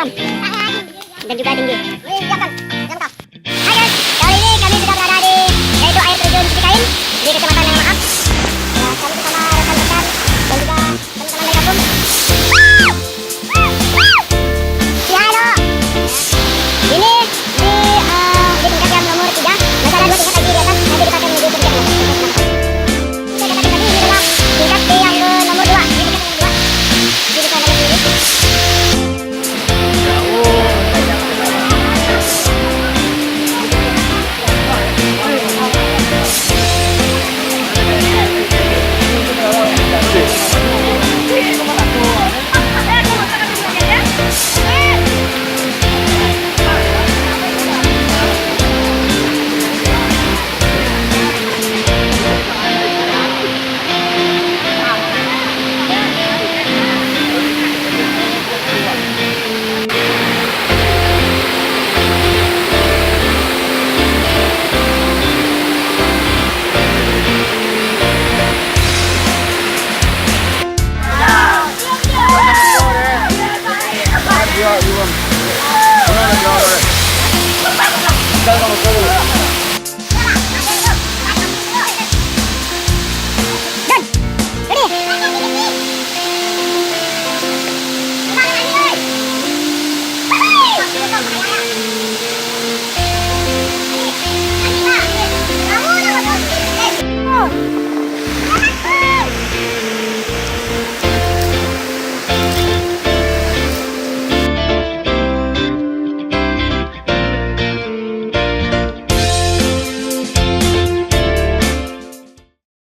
dalam dan juga tinggi. Hai guys, kali ini kami sudah berada di yaitu air terjun Cipikain di kecamatan yang maaf. Ya, kami bersama rekan-rekan dan juga teman-teman dari kampung. Si halo. Ini di tingkat yang nomor 3. Masih ada 2 tingkat lagi di atas. Nanti kita akan menuju ke tingkat yang nomor 6. Kita katakan tadi ini adalah tingkat yang ke nomor 2. Ini tingkat yang nomor 2. Jadi kita akan menuju. Dan, ready.